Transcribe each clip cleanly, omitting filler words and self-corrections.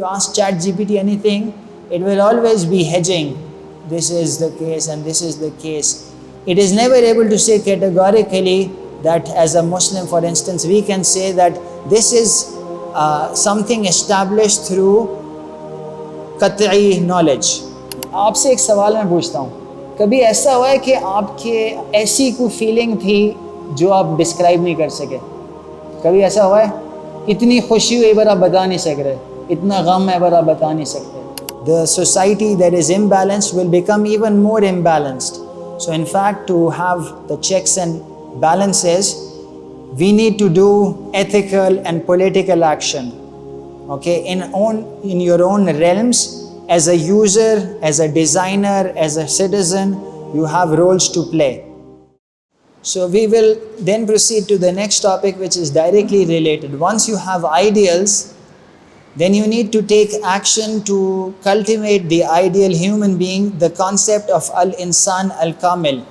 You ask ChatGPT anything, it will always be hedging. This is the case and this is the case. It is never able to say categorically that as a Muslim, for instance, we can say that this is something established through qat'i knowledge. आपसे एक सवाल मैं पूछता हूँ, कभी ऐसा हुआ है कि आपके ऐसी कोई फीलिंग थी जो आप डिस्क्राइब नहीं कर सके? कभी ऐसा हुआ है? इतनी खुशी हुई पर आप बता नहीं सक रहे, इतना गम है पर आप बता नहीं सकते. The society that is imbalanced will become even more imbalanced. So in fact, to have the checks and balances, we need to do ethical and political action. Okay, in your own realms, as a user, as a designer, as a citizen, you have roles to play. So we will then proceed to the next topic, which is directly related. Once you have ideals, then you need to take action to cultivate the ideal human being, the concept of al-insan al-kamil.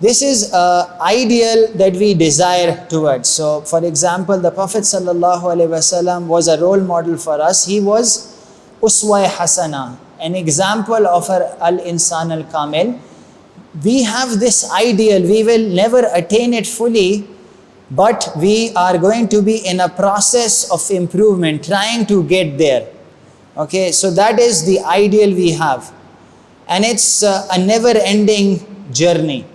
This is an ideal that we desire towards. So for example, the Prophet ﷺ was a role model for us. He was uswa hasana, an example of al-insan al-kamil. We have this ideal, we will never attain it fully, but we are going to be in a process of improvement, trying to get there. Okay, so that is the ideal we have. And it's a never-ending journey.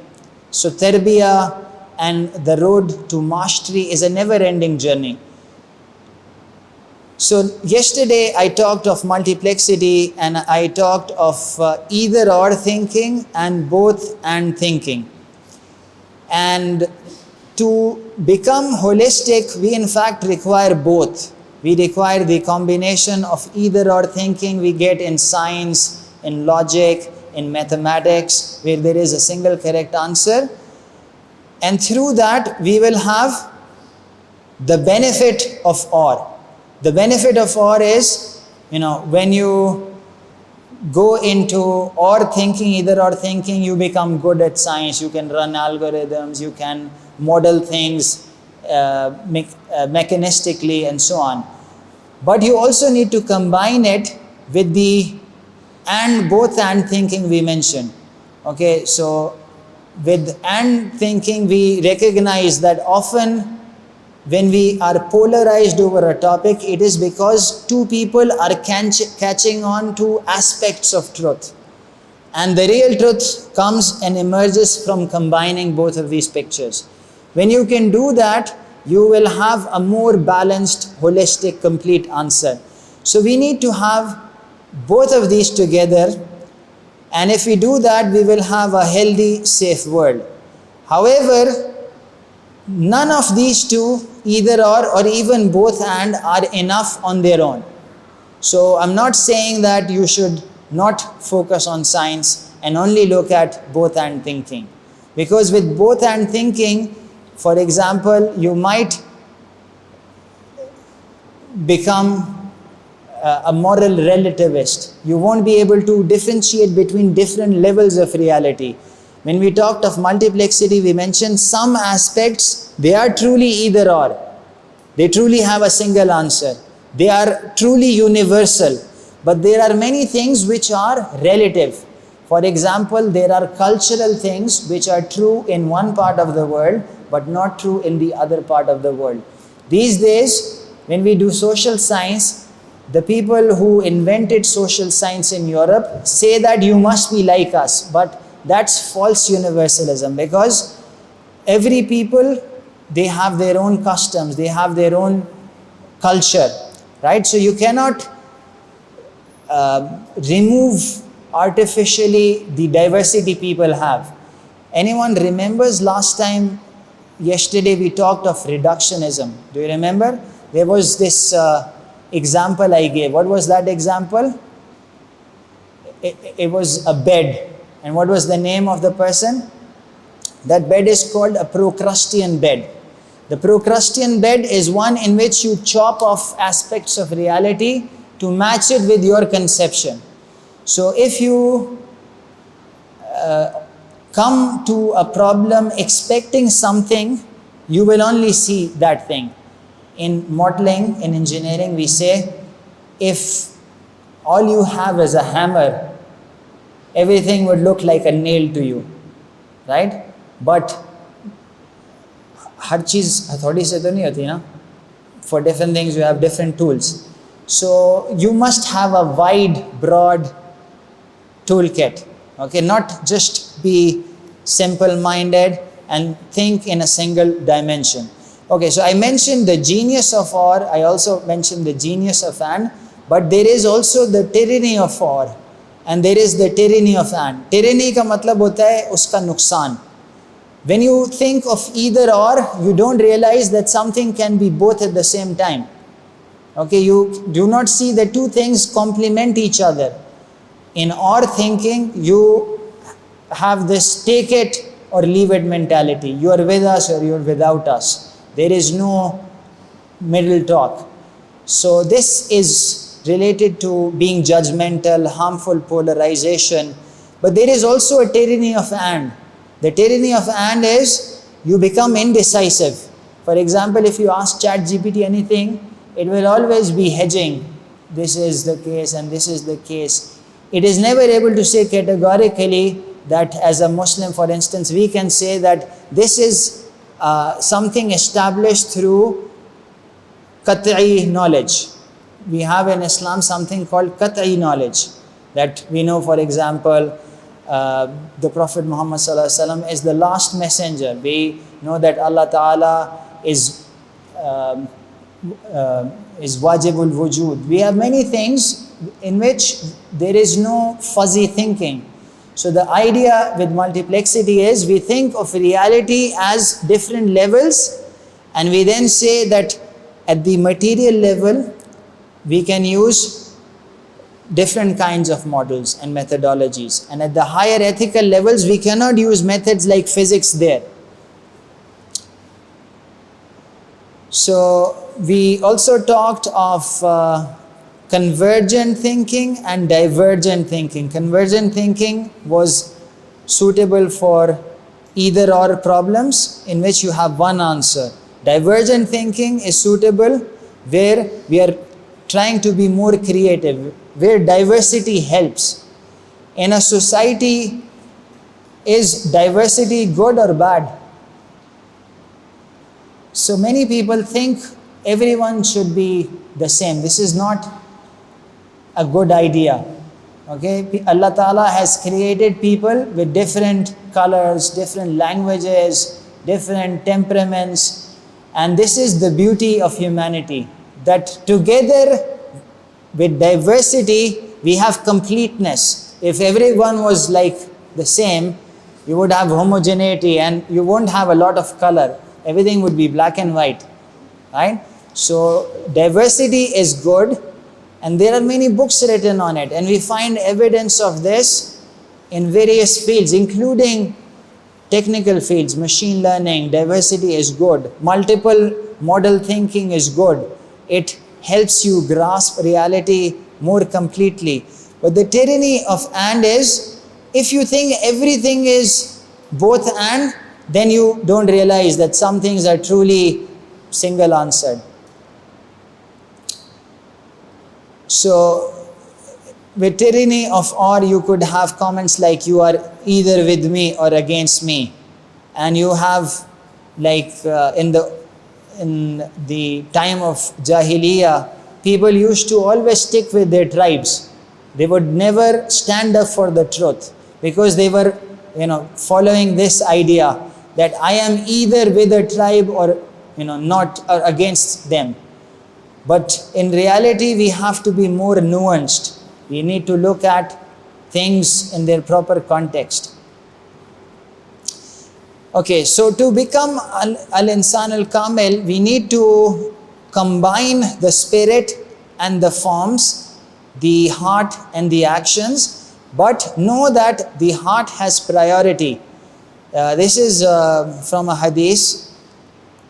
So tarbiyah and the road to mastery is a never-ending journey. So yesterday I talked of multiplexity and I talked of either or thinking and both and thinking. And to become holistic, we in fact require both. We require the combination of either or thinking we get in science, in logic, in mathematics, where there is a single correct answer. And through that, we will have the benefit of or. The benefit of or is, when you go into or thinking, either or thinking, you become good at science. You can run algorithms, you can model things mechanistically and so on. But you also need to combine it with the and both and thinking we mentioned. Okay, so with and thinking we recognize that often when we are polarized over a topic, it is because two people are catching on to aspects of truth. And the real truth comes and emerges from combining both of these pictures. When you can do that, you will have a more balanced, holistic, complete answer. So we need to have both of these together. And if we do that, we will have a healthy, safe world. However, none of these two, either or even both and, are enough on their own. So I'm not saying that you should not focus on science and only look at both and thinking. Because with both and thinking, for example, you might become a moral relativist. You won't be able to differentiate between different levels of reality. When we talked of multiplexity, we mentioned some aspects, they are truly either or. They truly have a single answer. They are truly universal. But there are many things which are relative. For example, there are cultural things which are true in one part of the world, but not true in the other part of the world. These days, when we do social science, the people who invented social science in Europe say that you must be like us. But that's false universalism, because every people, they have their own customs, they have their own culture, right? So you cannot remove artificially the diversity people have. Anyone remembers last time, yesterday we talked of reductionism. Do you remember? There was this example I gave. What was that example? It was a bed. And what was the name of the person? That bed is called a Procrustean bed. The Procrustean bed is one in which you chop off aspects of reality to match it with your conception. So if you come to a problem expecting something, you will only see that thing. In modeling, in engineering, we say, if all you have is a hammer, everything would look like a nail to you, right? But हर चीज़ हथौड़ी से तो नहीं होती ना. For different things you have different tools. So you must have a wide, broad toolkit. Okay, not just be simple-minded and think in a single dimension. Okay, so I mentioned the genius of or, I also mentioned the genius of and, but there is also the tyranny of or, and there is the tyranny of and. Tyranny का मतलब होता है उसका नुकसान. When you think of either or, you don't realize that something can be both at the same time. Okay, you do not see the two things complement each other. In or thinking, you have this take it or leave it mentality. You are with us or you are without us. There is no middle talk. So this is related to being judgmental, harmful polarization. But there is also a tyranny of and. The tyranny of and is you become indecisive. For example, if you ask ChatGPT anything, it will always be hedging. This is the case and this is the case. It is never able to say categorically that as a Muslim, for instance, we can say that this is something established through qat'i knowledge. We have in Islam something called qat'i knowledge, that we know, for example, the Prophet Muhammad Sallallahu Alaihi Wasallam is the last messenger. We know that Allah Ta'ala is wajibul wujud. We have many things in which there is no fuzzy thinking. So the idea with multiplexity is we think of reality as different levels, and we then say that at the material level we can use different kinds of models and methodologies, and at the higher ethical levels we cannot use methods like physics there. So we also talked of convergent thinking and divergent thinking. Convergent thinking was suitable for either or problems in which you have one answer. Divergent thinking is suitable where we are trying to be more creative, where diversity helps. In a society, is diversity good or bad? So many people think everyone should be the same. This is not a good idea. Okay, Allah Ta'ala has created people with different colors, different languages, different temperaments, and this is the beauty of humanity, that together with diversity we have completeness. If everyone was like the same, you would have homogeneity and you won't have a lot of color. Everything would be black and white, right? So diversity is good, and there are many books written on it, and we find evidence of this in various fields, including technical fields. Machine learning, diversity is good. Multiple model thinking is good. It helps you grasp reality more completely. But the tyranny of and is, if you think everything is both and, then you don't realize that some things are truly single answered. So with tyranny of or, you could have comments like you are either with me or against me, and you have like in the time of Jahiliyyah, people used to always stick with their tribes. They would never stand up for the truth because they were, following this idea that I am either with a tribe or, not, or against them. But in reality, we have to be more nuanced. We need to look at things in their proper context. Okay, so to become al-insan al-kamil, we need to combine the spirit and the forms, the heart and the actions, but know that the heart has priority. This is from a hadith.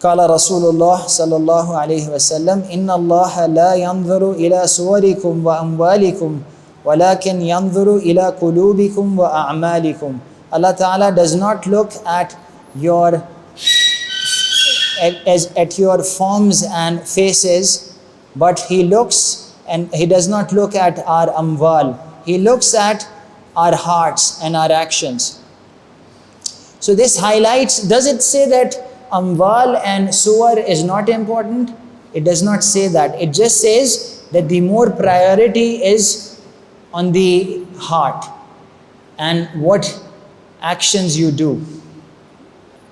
قال رسول الله صلى الله عليه وسلم إن الله لا ينظر إلى صوركم وأموالكم ولكن ينظر إلى قلوبكم وأعمالكم. Allah Ta'ala does not look at your forms and faces, but He looks and He does not look at our amwal. He looks at our hearts and our actions. So this highlights, does it say that amwal and suwar is not important? It does not say that. It just says that the more priority is on the heart and what actions you do.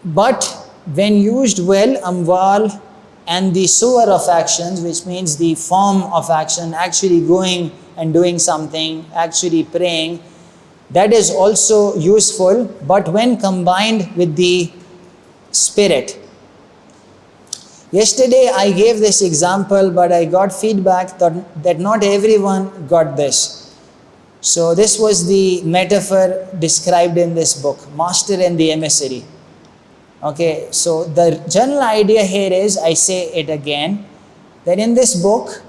But when used well, amwal and the suwar of actions, which means the form of action, actually going and doing something, actually praying, that is also useful, but when combined with the spirit. Yesterday I gave this example, but I got feedback that not everyone got this. So this was the metaphor described in this book, Master and the Emissary. Okay, so the general idea here is, I say it again, that in this book,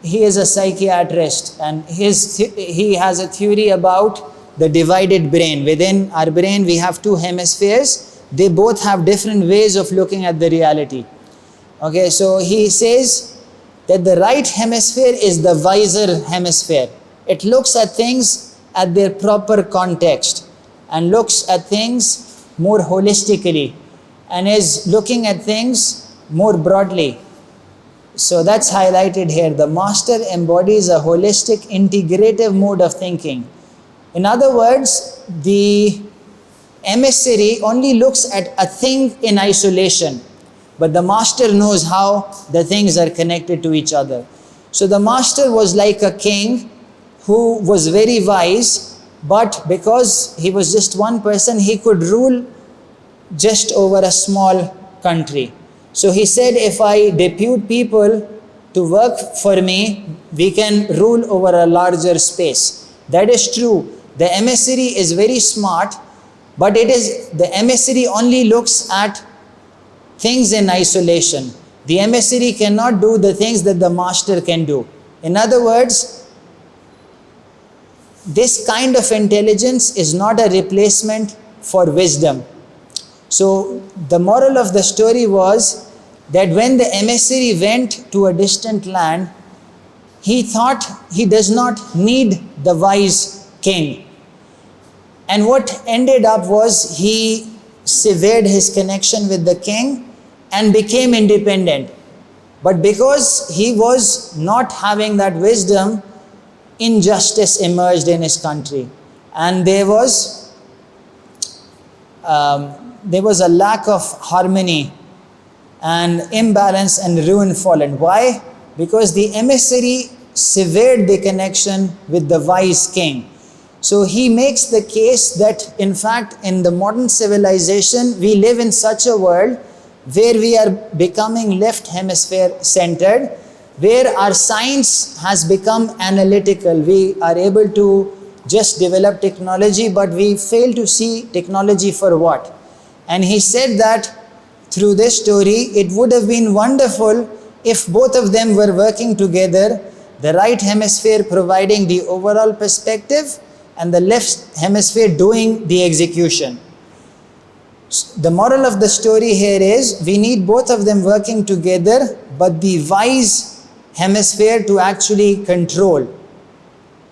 he is a psychiatrist and he has a theory about the divided brain. Within our brain, we have two hemispheres. They both have different ways of looking at the reality. Okay, so he says that the right hemisphere is the wiser hemisphere. It looks at things at their proper context and looks at things more holistically and is looking at things more broadly. So that's highlighted here. The master embodies a holistic, integrative mode of thinking. In other words, the emissary only looks at a thing in isolation, but the master knows how the things are connected to each other. So the master was like a king who was very wise, but because he was just one person, he could rule just over a small country. So he said, if I depute people to work for me, we can rule over a larger space. That is true. The emissary is very smart, but the emissary only looks at things in isolation. The emissary cannot do the things that the master can do. In other words, this kind of intelligence is not a replacement for wisdom. So the moral of the story was that when the emissary went to a distant land, he thought he does not need the wise king. And what ended up was he severed his connection with the king and became independent. But because he was not having that wisdom, injustice emerged in his country, and there was a lack of harmony and imbalance and ruin fallen. Why? Because the emissary severed the connection with the wise king. So he makes the case that in fact in the modern civilization we live in such a world where we are becoming left hemisphere centered, where our science has become analytical. We are able to just develop technology, but we fail to see technology for what. And he said that through this story, it would have been wonderful if both of them were working together, the right hemisphere providing the overall perspective and the left hemisphere doing the execution. The moral of the story here is we need both of them working together, but the wise hemisphere to actually control.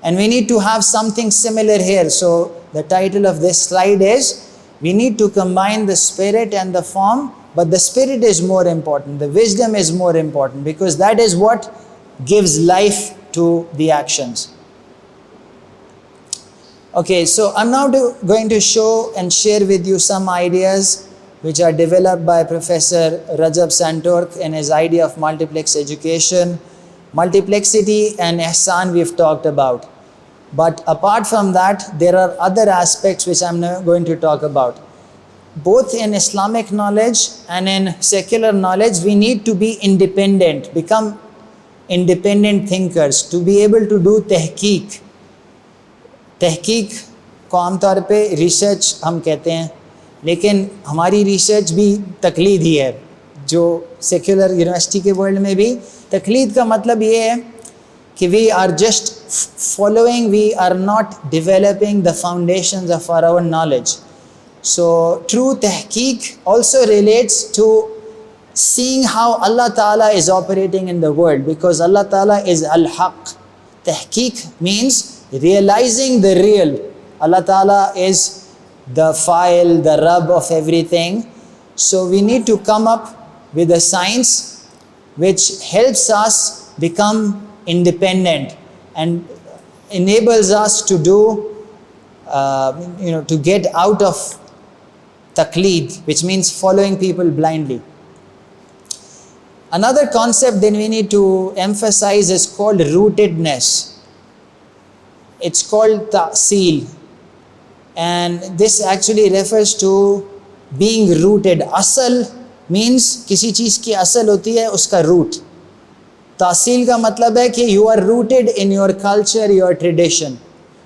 And we need to have something similar here. So the title of this slide is, we need to combine the spirit and the form, but the spirit is more important. The wisdom is more important because that is what gives life to the actions. Okay, so I'm now going to show and share with you some ideas which are developed by Professor Rajab Santurk in his idea of multiplex education. Multiplexity and ihsan we've talked about. But apart from that, there are other aspects which I'm now going to talk about. Both in Islamic knowledge and in secular knowledge, we need to be independent, become independent thinkers, to be able to do tahqiq. तहकीक को आमतौर पे research हम कहते हैं, लेकिन हमारी research भी तकलीद ही है. जो सेक्युलर यूनिवर्सिटी के वर्ल्ड में भी तकलीद का मतलब ये है कि we are just following, we are not developing the foundations of our knowledge. So true tahqiq also relates to seeing how Allah Ta'ala is operating in the world, because Allah Ta'ala is Al-Haq. Tahqiq means realizing the real. Allah Ta'ala is the file, the Rabb of everything. So we need to come up with a science which helps us become independent and enables us to do, to get out of taqleed, which means following people blindly. Another concept that we need to emphasize is called rootedness. It's called ta'sil. And this actually refers to being rooted. Asal means किसी चीज़ की असल होती है उसका root. तासील का मतलब है कि you are rooted in your culture, your tradition.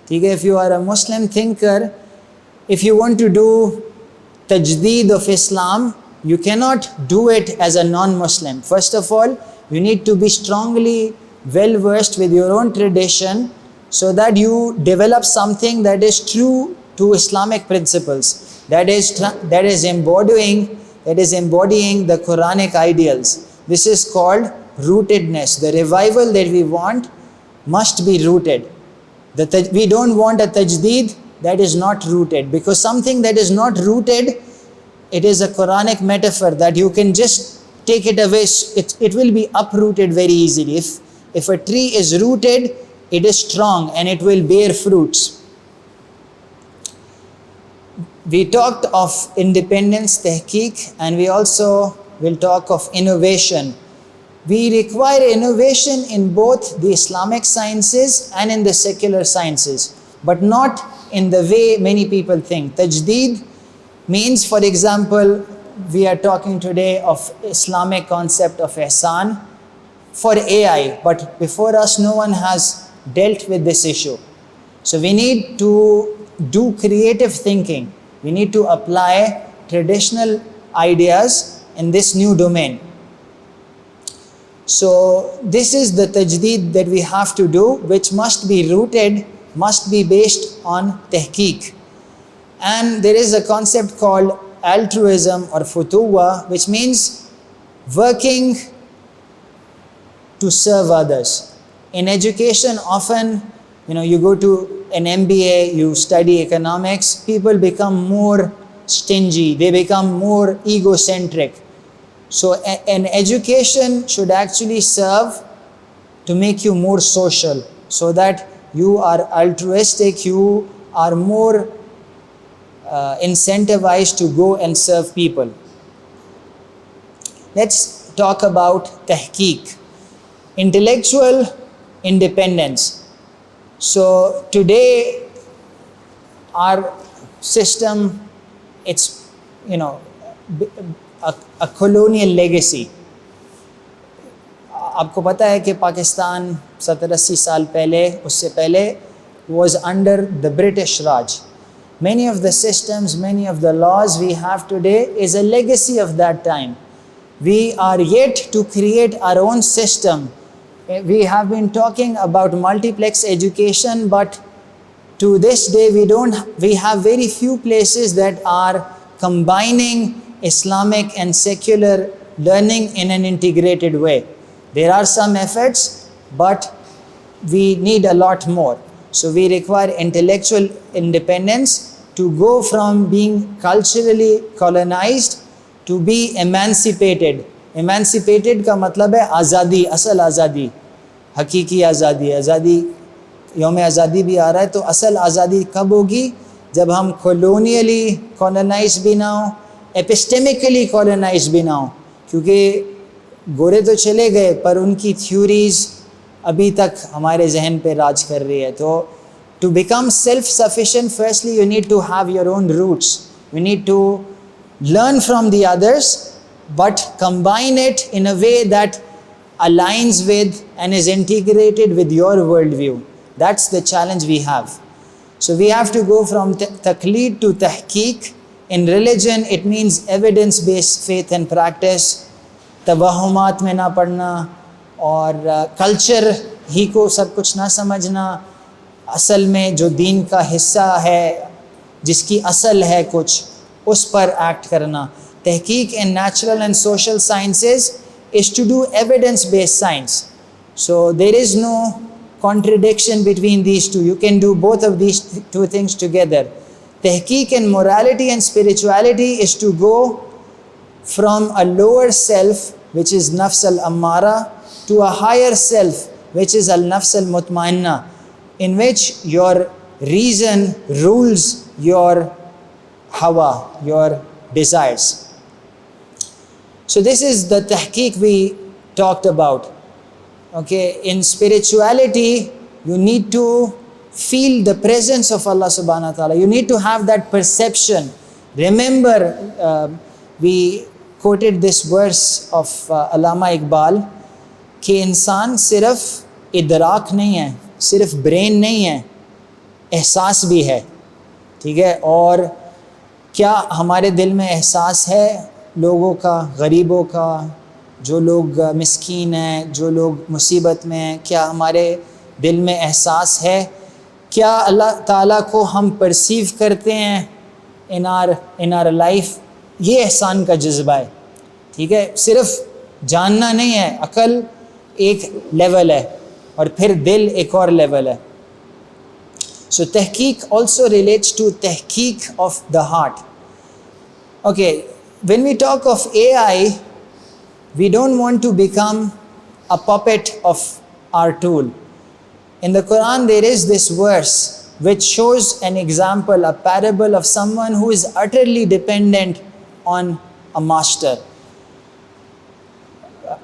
ठीक है, if you are a Muslim thinker, if you want to do tajdeed of Islam, you cannot do it as a non-Muslim. First of all, you need to be strongly well versed with your own tradition so that you develop something that is true to Islamic principles, that is embodying the Quranic ideals. This is called rootedness. The revival that we want must be rooted. We don't want a tajdeed that is not rooted, because something that is not rooted, it is a Quranic metaphor that you can just take it away. It will be uprooted very easily. If a tree is rooted, it is strong and it will bear fruits. We talked of independence, tahqiq, and we also will talk of innovation. We require innovation in both the Islamic sciences and in the secular sciences, but not in the way many people think. Tajdeed means, for example, we are talking today of Islamic concept of ihsan for AI, but before us no one has dealt with this issue. So we need to do creative thinking. We need to apply traditional ideas in this new domain. So this is the tajdeed that we have to do, which must be rooted, must be based on tahqiq. And there is a concept called altruism or futuwa, which means working to serve others. In education, often, you go to an MBA, you study economics, people become more stingy, they become more egocentric. So an education should actually serve to make you more social, so that you are altruistic, you are more incentivized to go and serve people. Let's talk about tahqiq, intellectual independence. So today our system, it's a colonial legacy. आपको पता है कि पाकिस्तान 70-80 साल पहले, उससे पहले was under the British Raj. Many of the systems, many of the laws we have today is a legacy of that time. We are yet to create our own system. We have been talking about multiplex education, but to this day we have very few places that are combining Islamic and secular learning in an integrated way. There are some efforts, but we need a lot more. So we require intellectual independence to go from being culturally colonized to be emancipated. Emancipated का मतलब है आज़ादी, असल आज़ादी, हकीकी आज़ादी. आज़ादी, यौम आज़ादी भी आ रहा है, तो असल आज़ादी कब होगी? जब हम colonially colonized भी ना हो, epistemically colonized भी ना हो. क्योंकि गोरे तो चले गए, पर उनकी थ्योरीज अभी तक हमारे जहन पे राज कर रही है. तो to become self-sufficient, firstly you need to have your own roots. You need to learn from the others, but combine it in a way that aligns with and is integrated with your worldview. That's the challenge we have. So we have to go from taqleed to tahqiq. In religion, it means evidence-based faith and practice. तवहुमात में ना पढ़ना और culture ही को सब कुछ ना समझना. असल में जो दीन का हिस्सा है, जिसकी असल है कुछ, उस पर एक्ट करना. Tehqiq in natural and social sciences is to do evidence-based science. So there is no contradiction between these two. You can do both of these two things together. Tehqiq in morality and spirituality is to go from a lower self, which is nafs al-ammara, to a higher self, which is al-nafs al-mutmainna, in which your reason rules your hawa, your desires. So this is the tahqiq we talked about. Okay, in spirituality, you need to feel the presence of Allah subhanahu wa ta'ala. You need to have that perception. Remember, we quoted this verse of Allama Iqbal, कि इंसान सिर्फ इदराक नहीं है, सिर्फ brain नहीं है, एहसास भी है. ठीक है, और क्या हमारे दिल में एहसास है लोगों का, गरीबों का, जो लोग मिस्कीन हैं, जो लोग मुसीबत में हैं, क्या हमारे दिल में एहसास है? क्या अल्लाह ताला को हम परसीव करते हैं इन आर लाइफ? ये एहसान का जज्बा है. ठीक है, सिर्फ जानना नहीं है. अकल एक लेवल है और फिर दिल एक और लेवल है. सो तहकीक ऑल्सो रिलेट्स टू तहकीक of the heart. Okay, when we talk of AI, we don't want to become a puppet of our tool. In the Quran, there is this verse which shows an example, a parable of someone who is utterly dependent on a master.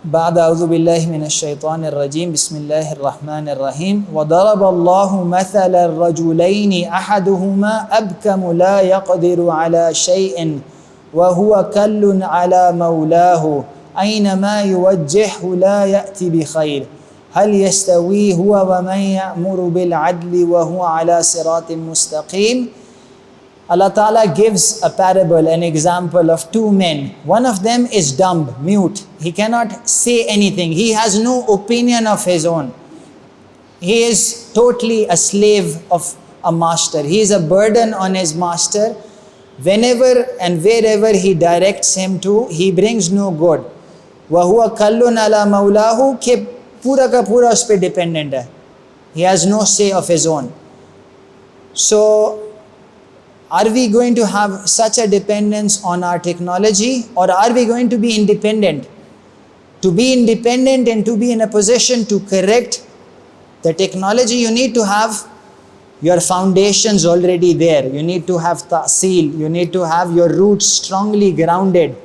بعد أعوذ بالله من الشيطان الرجيم بسم الله الرحمن الرحيم وضرب الله مثل الرجلين أحدهما أبكم لا يقدر على شيء وهو كل على مولاه أينما يوجهه لا يأتي بخير هل يستوي هو ومن يأمر بالعدل وهو على صراط مستقيم. Allah Ta'ala gives a parable, an example of two men. One of them is dumb, mute. He cannot say anything. He has no opinion of his own. He is totally a slave of a master. He is a burden on his master. Whenever and wherever he directs him to, he brings no good. وَهُوَ كَلٌّ عَلَى مَوْلَاهُ कि पूरा का पूरा उस पर dependent है. He has no say of his own. So, are we going to have such a dependence on our technology, or are we going to be independent? To be independent and to be in a position to correct the technology, you need to have your foundations already there. You need to have ta'sil. You need to have your roots strongly grounded.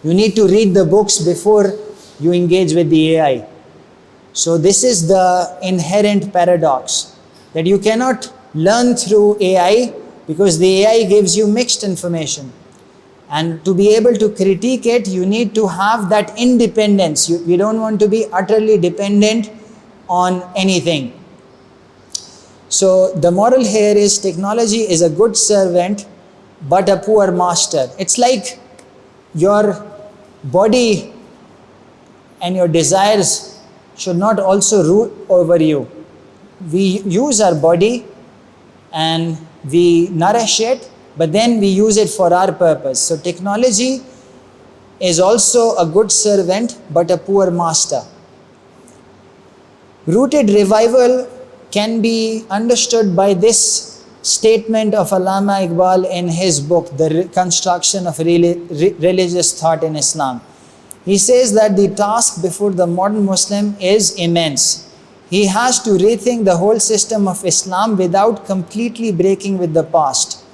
You need to read the books before you engage with the AI. So this is the inherent paradox, that you cannot learn through AI because the AI gives you mixed information. And to be able to critique it, you need to have that independence. We don't want to be utterly dependent on anything. So the moral here is technology is a good servant but a poor master. It's like your body and your desires should not also rule over you. We use our body and we nourish it, but then we use it for our purpose. So technology is also a good servant but a poor master. Rooted revival can be understood by this statement of Allama Iqbal in his book, The Reconstruction of Religious Thought in Islam. He says that the task before the modern Muslim is immense. He has to rethink the whole system of Islam without completely breaking with the past.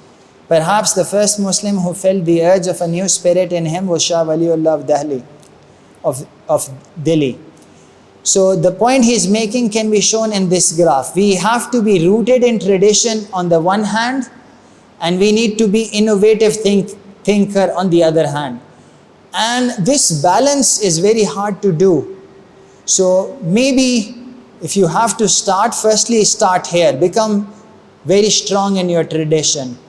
Perhaps the first Muslim who felt the urge of a new spirit in him was Shah Waliullah of Delhi. So the point he is making can be shown in this graph. We have to be rooted in tradition on the one hand, and we need to be innovative thinker on the other hand. And this balance is very hard to do. So maybe if you have to start, firstly start here. Become very strong in your tradition.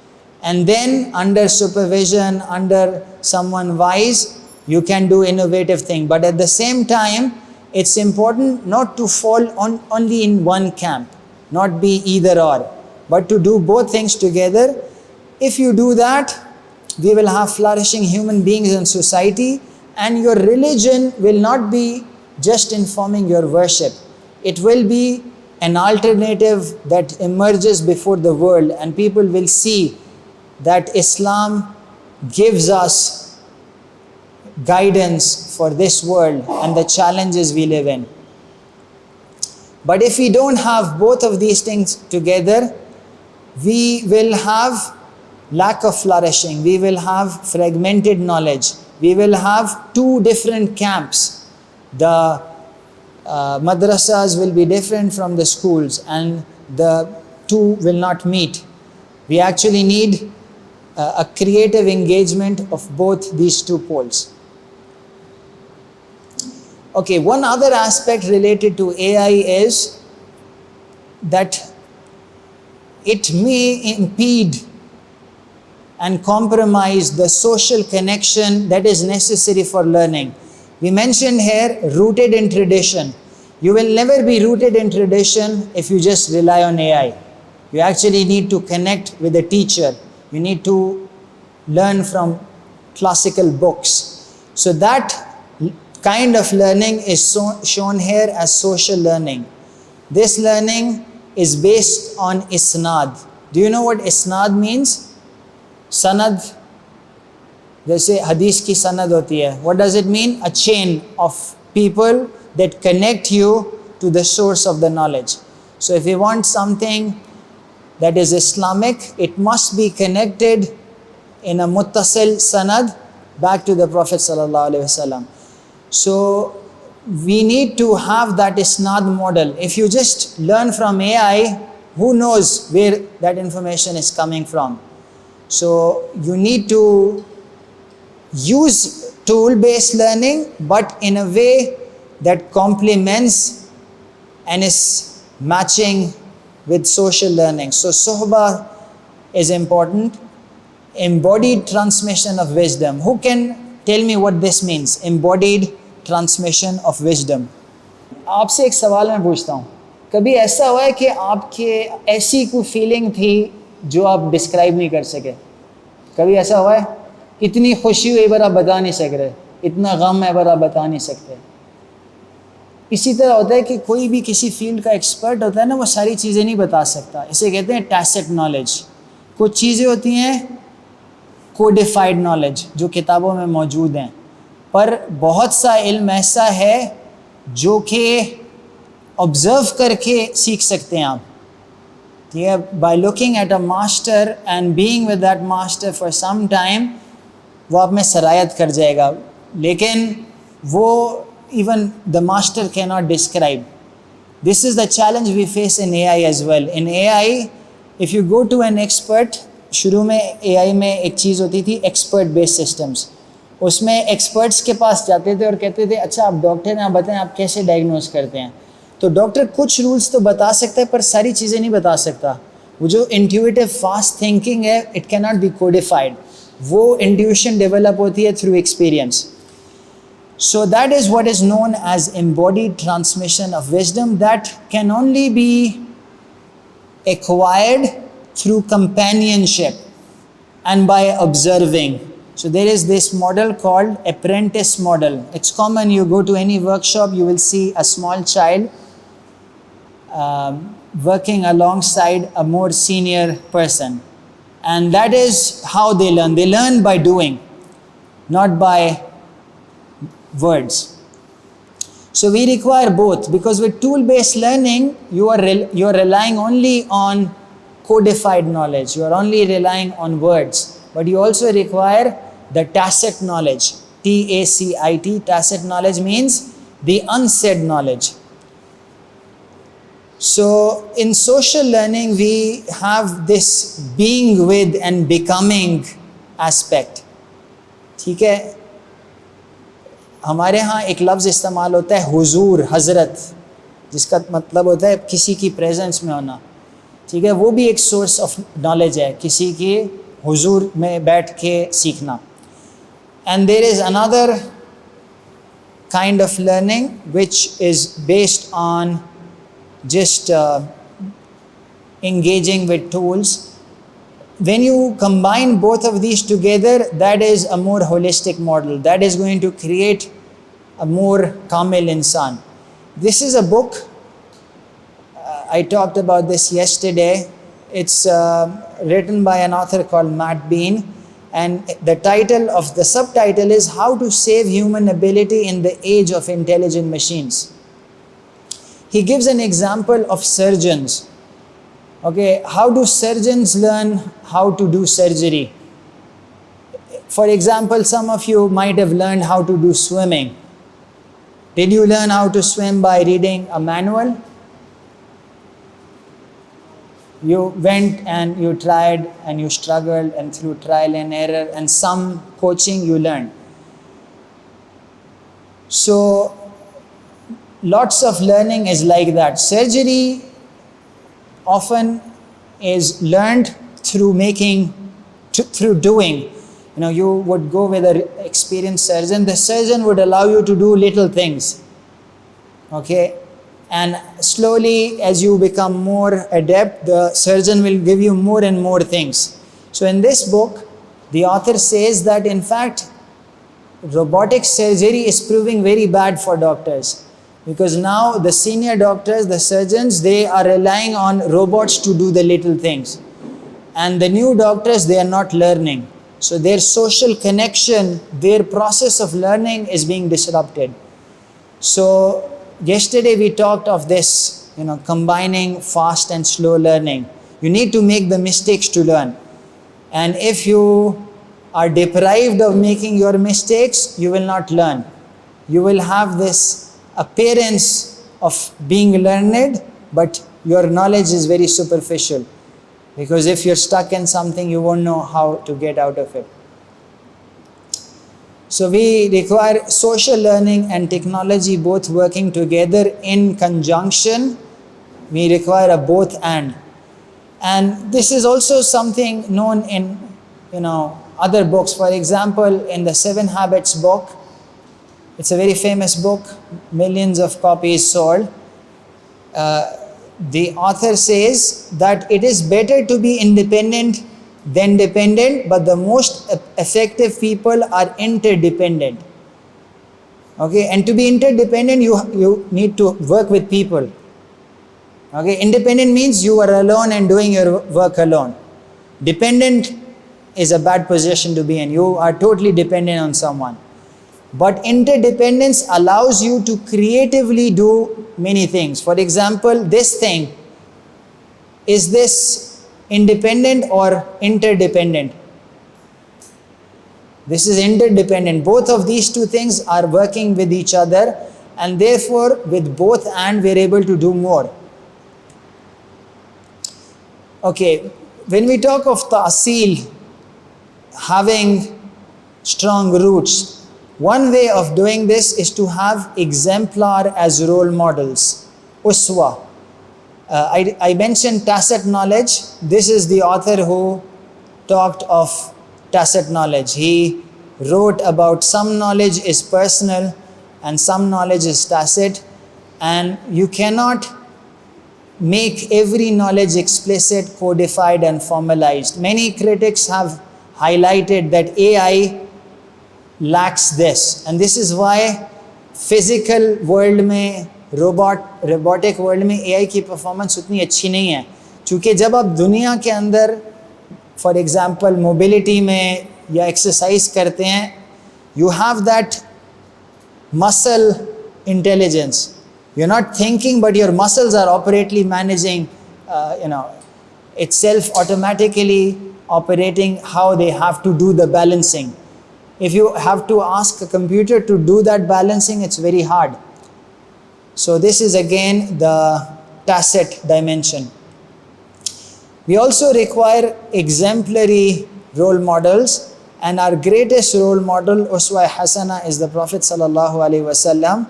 And then under supervision, under someone wise, you can do innovative thing. But at the same time, it's important not to fall only in one camp, not be either or, but to do both things together. If you do that, we will have flourishing human beings in society, and your religion will not be just informing your worship. It will be an alternative that emerges before the world, and people will see that Islam gives us guidance for this world and the challenges we live in. But if we don't have both of these things together, we will have lack of flourishing, we will have fragmented knowledge, we will have two different camps. The madrasas will be different from the schools, and the two will not meet. We actually need a creative engagement of both these two poles. Okay, one other aspect related to AI is that it may impede and compromise the social connection that is necessary for learning. We mentioned here rooted in tradition. You will never be rooted in tradition if you just rely on AI. You actually need to connect with a teacher. You need to learn from classical books. So that kind of learning is shown here as social learning. This learning is based on isnad. Do you know what isnad means? Sanad, जैसे हदीस की सनद होती है. What does it mean? A chain of people that connect you to the source of the knowledge. So if you want something that is Islamic, it must be connected in a muttasil sanad back to the Prophet sallallahu alaihi wasallam. So we need to have that isnad model. If you just learn from AI, who knows where that information is coming from? So you need to use tool-based learning, but in a way that complements and is matching with social learning. So suhbah is important. Embodied transmission of wisdom. Who can tell me what this means? Embodied transmission of wisdom. आपसे एक सवाल मैं पूछता हूँ, कभी ऐसा हुआ है कि आपके ऐसी कोई फीलिंग थी जो आप डिस्क्राइब नहीं कर सके? कभी ऐसा हुआ है? इतनी खुशी हुई पर आप बता नहीं सक रहे, इतना गम है पर आप बता नहीं सकते. इसी तरह होता है कि कोई भी किसी फील्ड का एक्सपर्ट होता है ना, वो सारी चीज़ें नहीं बता सकता. इसे कहते हैं टैसिट नॉलेज. कुछ चीज़ें होती हैं कोडिफाइड नॉलेज जो किताबों में मौजूद हैं, पर बहुत सा इल्म ऐसा है जो कि ऑब्ज़र्व करके सीख सकते हैं आप. ठीक है, by looking at a master and being with that master for some time, वो आप में सरायत कर जाएगा, लेकिन वो even the master cannot describe. This is the challenge we face in AI as well. In AI, if you go to an expert, शुरू में AI में एक चीज़ होती थी एक्सपर्ट बेस्ड सिस्टम्स. उसमें एक्सपर्ट्स के पास जाते थे और कहते थे अच्छा आप डॉक्टर हैं, आप बताएं आप कैसे डायग्नोज करते हैं. तो डॉक्टर कुछ रूल्स तो बता सकता है पर सारी चीज़ें नहीं बता सकता. वो जो इंट्यूटिव फास्ट थिंकिंग है, it can not be codified. वो इंट्यूशन डेवलप होती है through experience. So that is what is known as embodied transmission of wisdom, that can only be acquired through companionship and by observing. So there is this model called apprentice model. It's common, you go to any workshop, you will see a small child working alongside a more senior person. And that is how they learn. They learn by doing, not by words. So we require both, because with tool-based learning, you are relying only on codified knowledge. You are only relying on words, but you also require the tacit knowledge. T-A-C-I-T. Tacit knowledge means the unsaid knowledge. So in social learning, we have this being with and becoming aspect. ठीक है, हमारे यहाँ एक लफ्ज़ इस्तेमाल होता है हुजूर, हज़रत, जिसका मतलब होता है किसी की प्रेजेंस में होना. ठीक है, वो भी एक सोर्स ऑफ नॉलेज है, किसी के हुजूर में बैठ के सीखना. And there is another kind of learning which is based on just engaging with tools. when you combine both of these together, that is a more holistic model. That is going to create a more kamil insan. This is a book. I talked about this yesterday. It's written by an author called Matt Bean, and the subtitle is How to Save Human Ability in the Age of Intelligent Machines. He gives an example of surgeons. Okay, how do surgeons learn how to do surgery? For example, some of you might have learned how to do swimming. Did you learn how to swim by reading a manual? You went and you tried and you struggled, and through trial and error and some coaching you learned. So lots of learning is like that. Surgery often is learned through doing. You would go with an experienced surgeon. The surgeon would allow you to do little things. Okay? And slowly, as you become more adept, the surgeon will give you more and more things. So in this book, the author says that in fact, robotic surgery is proving very bad for doctors. Because now the senior doctors, the surgeons, they are relying on robots to do the little things. And the new doctors, they are not learning. So their social connection, their process of learning is being disrupted. So yesterday we talked of this, combining fast and slow learning. You need to make the mistakes to learn. And if you are deprived of making your mistakes, you will not learn. You will have this appearance of being learned, but your knowledge is very superficial. Because if you're stuck in something, you won't know how to get out of it. So we require social learning and technology both working together in conjunction. We require a both and. And this is also something known in other books. For example, in the 7 Habits book, it's a very famous book, millions of copies sold. The author says that it is better to be independent than dependent, but the most effective people are interdependent. Okay, and to be interdependent, you need to work with people. Okay, independent means you are alone and doing your work alone. Dependent is a bad position to be in. You are totally dependent on someone. But interdependence allows you to creatively do many things. For example, this thing, is this independent or interdependent? This is interdependent. Both of these two things are working with each other, and therefore with both and we're able to do more. Okay, when we talk of ta'asil, having strong roots, one way of doing this is to have exemplar as role models, uswa. I mentioned tacit knowledge. This is the author who talked of tacit knowledge. He wrote about some knowledge is personal and some knowledge is tacit, and you cannot make every knowledge explicit, codified and formalized. Many critics have highlighted that AI lacks this, and this is why physical world में robotic world में AI की performance उतनी अच्छी नहीं है. चूँकि जब आप दुनिया के अंदर for example mobility में या exercise करते हैं, you have that muscle intelligence. You're not thinking, but your muscles are operationally managing, itself automatically operating how they have to do the balancing. If you have to ask a computer to do that balancing, it's very hard. So this is again the tacit dimension. We also require exemplary role models, and our greatest role model, Uswa Hasana, is the Prophet sallallahu alaihi wasallam,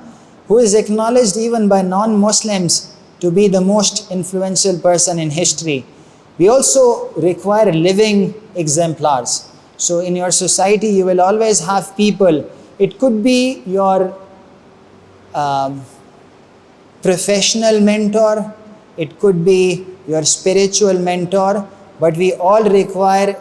who is acknowledged even by non-Muslims to be the most influential person in history. We also require living exemplars. So in your society, you will always have people. It could be your professional mentor, it could be your spiritual mentor, but we all require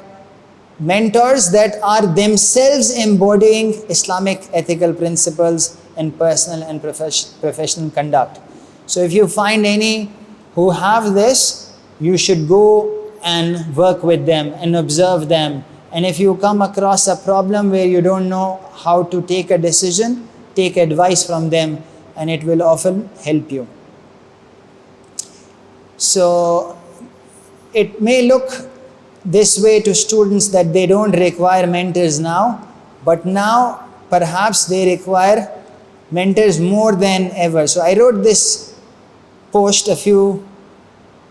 mentors that are themselves embodying Islamic ethical principles in personal and professional conduct. So if you find any who have this, you should go and work with them and observe them. And if you come across a problem where you don't know how to take a decision, take advice from them, and it will often help you. So it may look this way to students that they don't require mentors now, but now perhaps they require mentors more than ever. So I wrote this post a few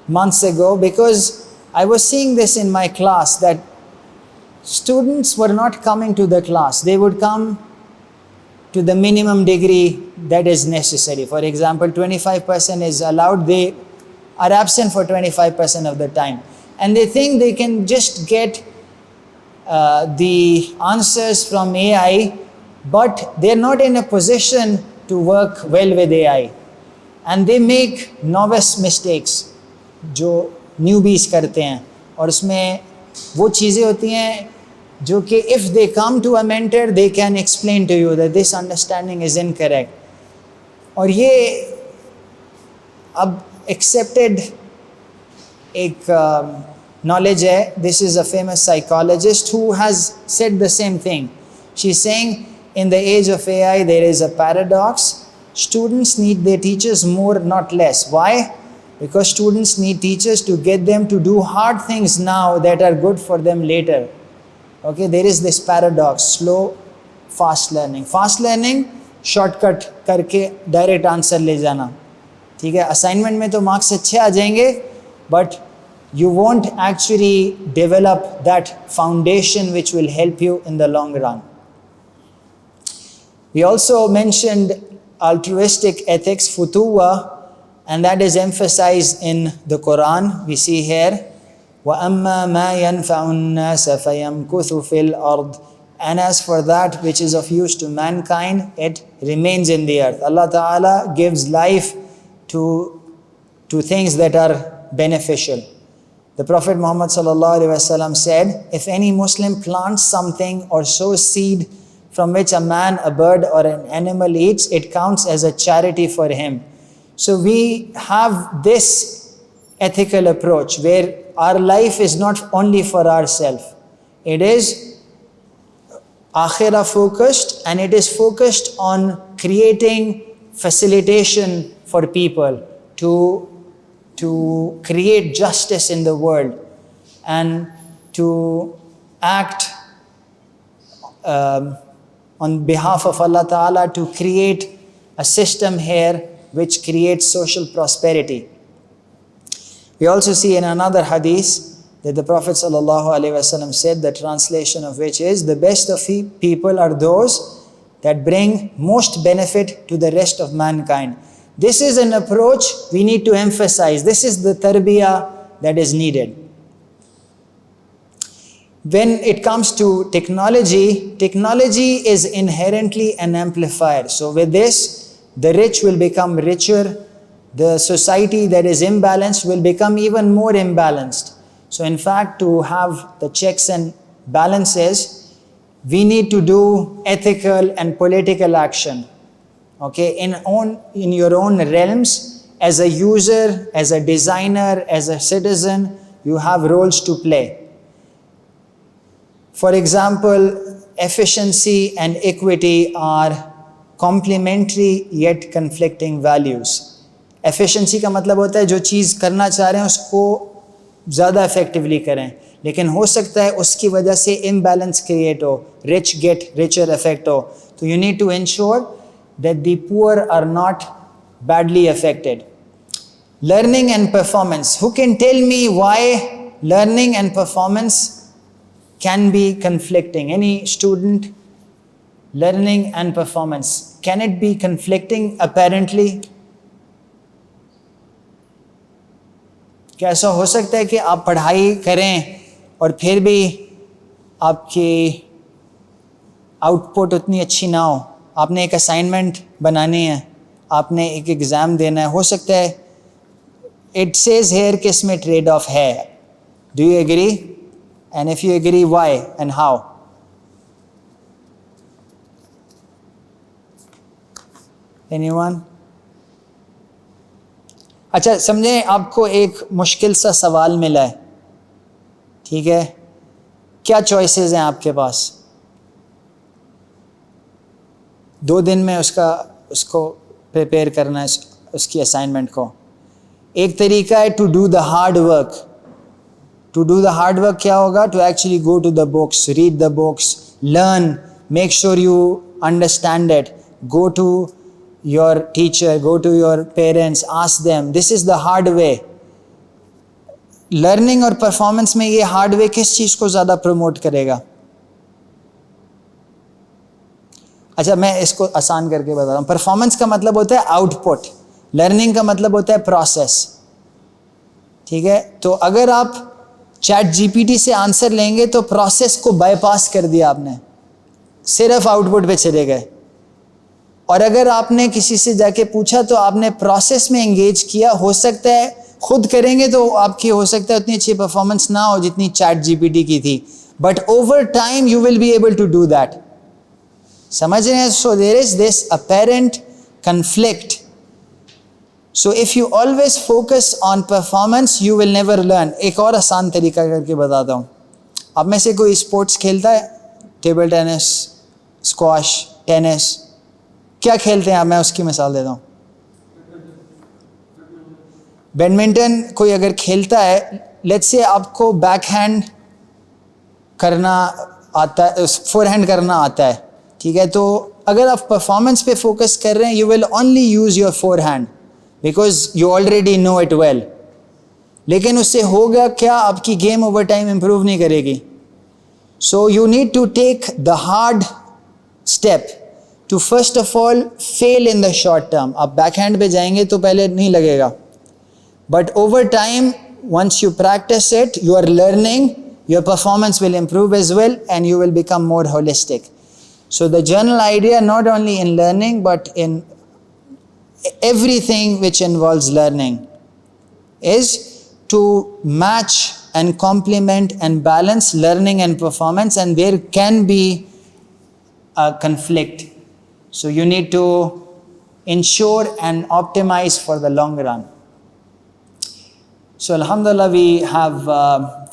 months ago because I was seeing this in my class, that students were not coming to the class. They would come to the minimum degree that is necessary. For example, 25% is allowed. They are absent for 25% of the time. And they think they can just get the answers from AI, but they're not in a position to work well with AI. And they make novice mistakes, जो newbies करते हैं, और उसमें वो चीज़ें होती हैं जो कि if they come to a mentor, they can explain to you that this understanding is incorrect. और ये अब accepted एक knowledge है. This is a famous psychologist who has said the same thing. She's saying in the age of AI there is a paradox. Students need their teachers more, not less. Why? Because students need teachers to get them to do hard things now that are good for them later. Okay, there is this paradox, slow, fast learning. Fast learning, shortcut करके direct answer ले जाना. ठीक है, assignment में तो marks अच्छे आ जाएंगे, but you won't actually develop that foundation which will help you in the long run. We also mentioned altruistic ethics, futuwa, and that is emphasized in the Quran. We see here, وَأَمَّا مَا يَنْفَعُ النَّاسَ فَيَمْكُثُ فِي الْأَرْضِ. And as for that which is of use to mankind, it remains in the earth. Allah Ta'ala gives life to things that are beneficial. The Prophet Muhammad sallallahu alaihi wasallam said, if any Muslim plants something or sows seed from which a man, a bird or an animal eats, it counts as a charity for him. So we have this ethical approach where our life is not only for ourselves. It is akhirah focused, and it is focused on creating facilitation for people to create justice in the world and to act on behalf of Allah Ta'ala to create a system here which creates social prosperity. We also see in another hadith that the Prophet ﷺ said, the translation of which is, the best of people are those that bring most benefit to the rest of mankind. This is an approach we need to emphasize. This is the tarbiyah that is needed. When it comes to technology, technology is inherently an amplifier. So with this, the rich will become richer. The society that is imbalanced will become even more imbalanced. So in fact, to have the checks and balances, we need to do ethical and political action. Okay, in your own realms, as a user, as a designer, as a citizen, you have roles to play. For example, efficiency and equity are complementary yet conflicting values. Efficiency का मतलब होता है जो चीज़ करना चाह रहे हैं उसको ज़्यादा effectively करें, लेकिन हो सकता है उसकी वजह से imbalance create हो, rich get richer effect हो. So you need to ensure that the poor are not badly affected. Learning and performance. Who can tell me why learning and performance can be conflicting? Any student? Learning and performance. Can it be conflicting apparently? क्या ऐसा हो सकता है कि आप पढ़ाई करें और फिर भी आपकी आउटपुट उतनी अच्छी ना हो? आपने एक असाइनमेंट बनानी है, आपने एक एग्ज़ाम देना है, हो सकता है इट सेज हेयर कि इसमें ट्रेड ऑफ है, Do you agree? And if you agree, why and how? Anyone? अच्छा समझें, आपको एक मुश्किल सा सवाल मिला है, ठीक है? क्या चॉइसेस हैं आपके पास? 2 दिन में उसको प्रिपेयर करना है, उसकी असाइनमेंट को. एक तरीका है to do the hard work. To do the hard work क्या होगा? To actually go to the books, read the books, learn, make sure you understand it, go to your teacher, go to your parents, ask them. This is the hard way. Learning और performance में ये hard way किस चीज़ को ज़्यादा promote करेगा? अच्छा, मैं इसको आसान करके बता रहा हूँ. Performance का मतलब होता है output, learning का मतलब होता है process. ठीक है? तो अगर आप चैट जीपीटी से आंसर लेंगे तो प्रोसेस को बाईपास कर दिया आपने, सिर्फ आउटपुट पे चले गए. और अगर आपने किसी से जाके पूछा तो आपने प्रोसेस में एंगेज किया. हो सकता है खुद करेंगे तो आपकी हो सकता है उतनी अच्छी परफॉर्मेंस ना हो जितनी चैट जीपीटी की थी, but over time you will be able to do that. समझ रहे हैं? So there is this apparent conflict. So if you always focus on performance you will never learn. एक और आसान तरीका करके बताता हूँ. आप में से कोई स्पोर्ट्स खेलता है? टेबल टेनिस, स्क्वाश, टेनिस, क्या खेलते हैं आप? मैं उसकी मिसाल देता हूँ. बैडमिंटन कोई अगर खेलता है, लेट्स से आपको बैक हैंड करना आता है, फोर हैंड करना आता है, ठीक है? तो अगर आप परफॉर्मेंस पे फोकस कर रहे हैं you will only use your four hand because you already know it well. लेकिन उससे होगा क्या? आपकी गेम ओवर टाइम इंप्रूव नहीं करेगी. So you need to take the hard step to first of all fail in the short term. आप back hand पे जाएंगे तो पहले नहीं लगेगा, but over time once you practice it you are learning, your performance will improve as well and you will become more holistic. So the general idea, not only in learning but in everything which involves learning, is to match and complement and balance learning and performance, and there can be a conflict. So you need to ensure and optimize for the long run. So alhamdulillah we have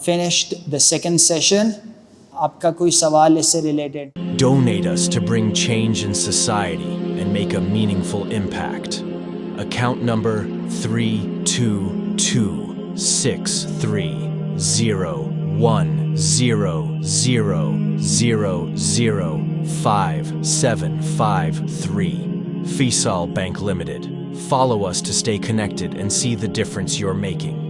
finished the second session. आपका कोई सवाल इससे related? Donate us to bring change in society and make a meaningful impact. Account number 3226300005753. Faisal Bank Limited. Follow us to stay connected and see the difference you're making.